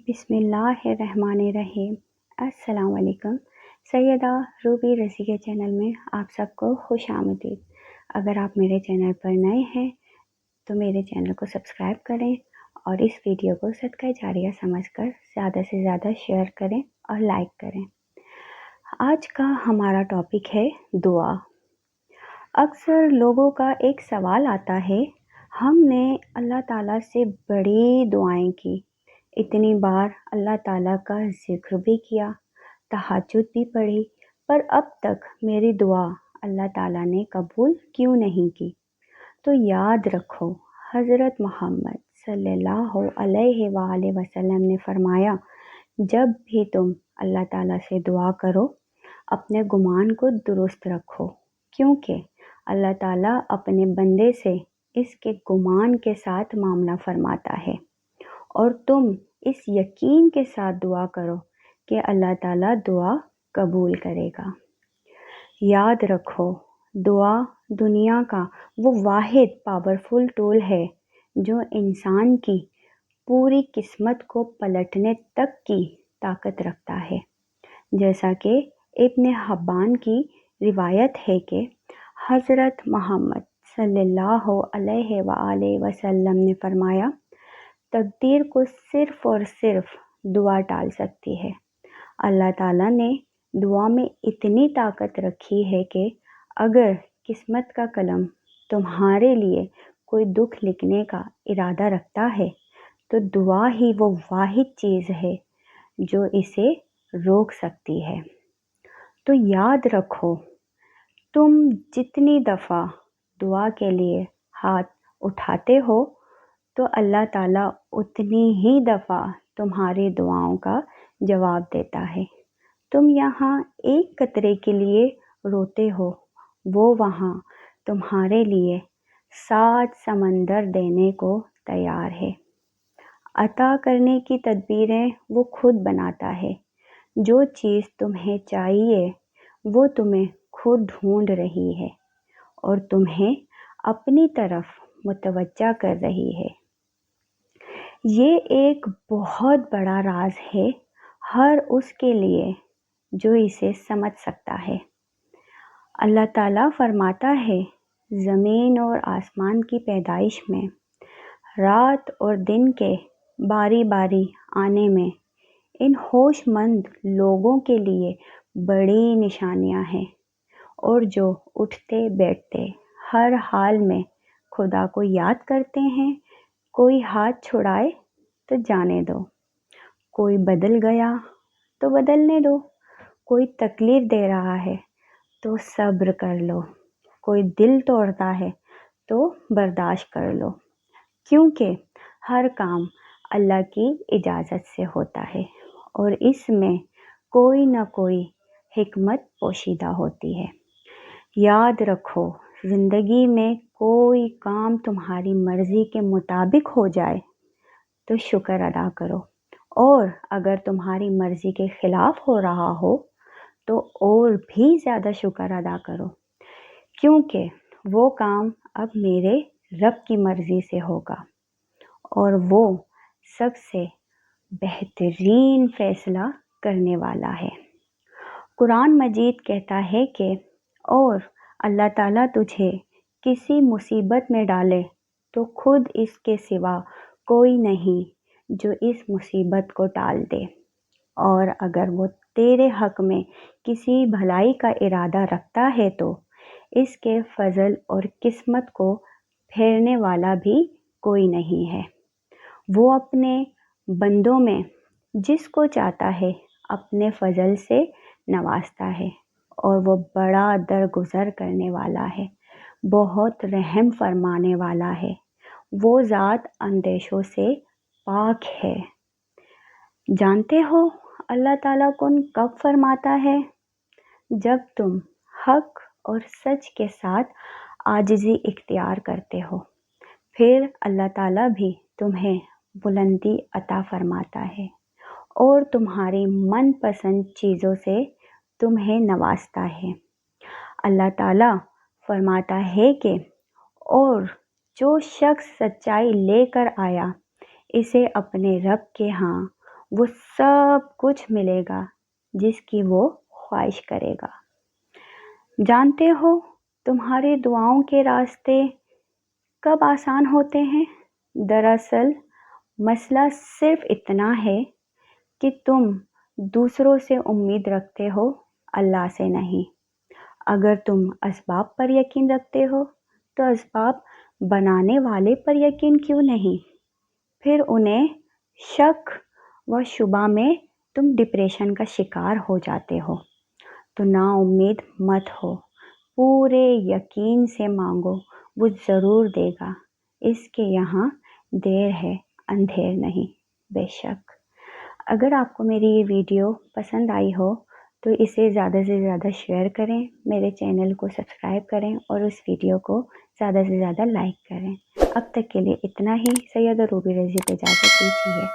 بسم اللہ الرحمن الرحیم۔ السلام علیکم۔ سیدہ روبی رضی کے چینل میں آپ سب کو خوش آمدید۔ اگر آپ میرے چینل پر نئے ہیں تو میرے چینل کو سبسکرائب کریں اور اس ویڈیو کو صدقہ جاریہ سمجھ کر زیادہ سے زیادہ شیئر کریں اور لائک کریں۔ آج کا ہمارا ٹاپک ہے دعا۔ اکثر لوگوں کا ایک سوال آتا ہے، ہم نے اللہ تعالیٰ سے بڑی دعائیں کی، اتنی بار اللہ تعالیٰ کا ذکر بھی کیا، تہجد بھی پڑھی، پر اب تک میری دعا اللہ تعالیٰ نے قبول کیوں نہیں کی؟ تو یاد رکھو، حضرت محمد صلی اللہ علیہ وآلہ وسلم نے فرمایا، جب بھی تم اللہ تعالیٰ سے دعا کرو اپنے گمان کو درست رکھو، کیونکہ اللہ تعالیٰ اپنے بندے سے اس کے گمان کے ساتھ معاملہ فرماتا ہے، اور تم اس یقین کے ساتھ دعا کرو کہ اللہ تعالیٰ دعا قبول کرے گا۔ یاد رکھو، دعا دنیا کا وہ واحد پاورفل ٹول ہے جو انسان کی پوری قسمت کو پلٹنے تک کی طاقت رکھتا ہے۔ جیسا کہ ابن حبان کی روایت ہے کہ حضرت محمد صلی اللہ علیہ وآلہ وسلم نے فرمایا، تقدیر کو صرف اور صرف دعا ٹال سکتی ہے۔ اللہ تعالیٰ نے دعا میں اتنی طاقت رکھی ہے کہ اگر قسمت کا قلم تمہارے لیے کوئی دکھ لکھنے کا ارادہ رکھتا ہے تو دعا ہی وہ واحد چیز ہے جو اسے روک سکتی ہے۔ تو یاد رکھو، تم جتنی دفعہ دعا کے لیے ہاتھ اٹھاتے ہو تو اللہ تعالیٰ اتنی ہی دفعہ تمہاری دعاؤں کا جواب دیتا ہے۔ تم یہاں ایک قطرے کے لیے روتے ہو، وہ وہاں تمہارے لیے 7 سمندر دینے کو تیار ہے۔ عطا کرنے کی تدبیریں وہ خود بناتا ہے۔ جو چیز تمہیں چاہیے وہ تمہیں خود ڈھونڈ رہی ہے اور تمہیں اپنی طرف متوجہ کر رہی ہے۔ یہ ایک بہت بڑا راز ہے ہر اس کے لیے جو اسے سمجھ سکتا ہے۔ اللہ تعالیٰ فرماتا ہے، زمین اور آسمان کی پیدائش میں، رات اور دن کے باری باری آنے میں ان ہوش مند لوگوں کے لیے بڑی نشانیاں ہیں، اور جو اٹھتے بیٹھتے ہر حال میں خدا کو یاد کرتے ہیں۔ کوئی ہاتھ چھڑائے تو جانے دو، کوئی بدل گیا تو بدلنے دو، کوئی تکلیف دے رہا ہے تو صبر کر لو، کوئی دل توڑتا ہے تو برداشت کر لو، کیونکہ ہر کام اللہ کی اجازت سے ہوتا ہے اور اس میں کوئی نہ کوئی حکمت پوشیدہ ہوتی ہے۔ یاد رکھو، زندگی میں کوئی کام تمہاری مرضی کے مطابق ہو جائے تو شکر ادا کرو، اور اگر تمہاری مرضی کے خلاف ہو رہا ہو تو اور بھی زیادہ شکر ادا کرو، کیونکہ وہ کام اب میرے رب کی مرضی سے ہوگا اور وہ سب سے بہترین فیصلہ کرنے والا ہے۔ قرآن مجید کہتا ہے کہ اور اللہ تعالیٰ تجھے کسی مصیبت میں ڈالے تو خود اس کے سوا کوئی نہیں جو اس مصیبت کو ٹال دے، اور اگر وہ تیرے حق میں کسی بھلائی کا ارادہ رکھتا ہے تو اس کے فضل اور قسمت کو پھیرنے والا بھی کوئی نہیں ہے۔ وہ اپنے بندوں میں جس کو چاہتا ہے اپنے فضل سے نوازتا ہے، اور وہ بڑا درگزر کرنے والا ہے، بہت رحم فرمانے والا ہے۔ وہ ذات اندیشوں سے پاک ہے۔ جانتے ہو اللہ تعالیٰ کن کب فرماتا ہے؟ جب تم حق اور سچ کے ساتھ عاجزی اختیار کرتے ہو، پھر اللہ تعالیٰ بھی تمہیں بلندی عطا فرماتا ہے اور تمہاری من پسند چیزوں سے تمہیں نوازتا ہے۔ اللہ تعالیٰ فرماتا ہے کہ اور جو شخص سچائی لے کر آیا، اسے اپنے رب کے ہاں وہ سب کچھ ملے گا جس کی وہ خواہش کرے گا۔ جانتے ہو تمہاری دعاؤں کے راستے کب آسان ہوتے ہیں؟ دراصل مسئلہ صرف اتنا ہے کہ تم دوسروں سے امید رکھتے ہو، اللہ سے نہیں۔ اگر تم اسباب پر یقین رکھتے ہو تو اسباب بنانے والے پر یقین کیوں نہیں؟ پھر انہیں شک و شبہ میں تم ڈپریشن کا شکار ہو جاتے ہو۔ تو نا امید مت ہو، پورے یقین سے مانگو، وہ ضرور دے گا۔ اس کے یہاں دیر ہے اندھیر نہیں، بے شک۔ اگر آپ کو میری یہ ویڈیو پسند آئی ہو تو اسے زیادہ سے زیادہ شیئر کریں، میرے چینل کو سبسکرائب کریں اور اس ویڈیو کو زیادہ سے زیادہ لائک کریں۔ اب تک کے لیے اتنا ہی۔ سیدہ روبی رضی کو اجازت دیجیے۔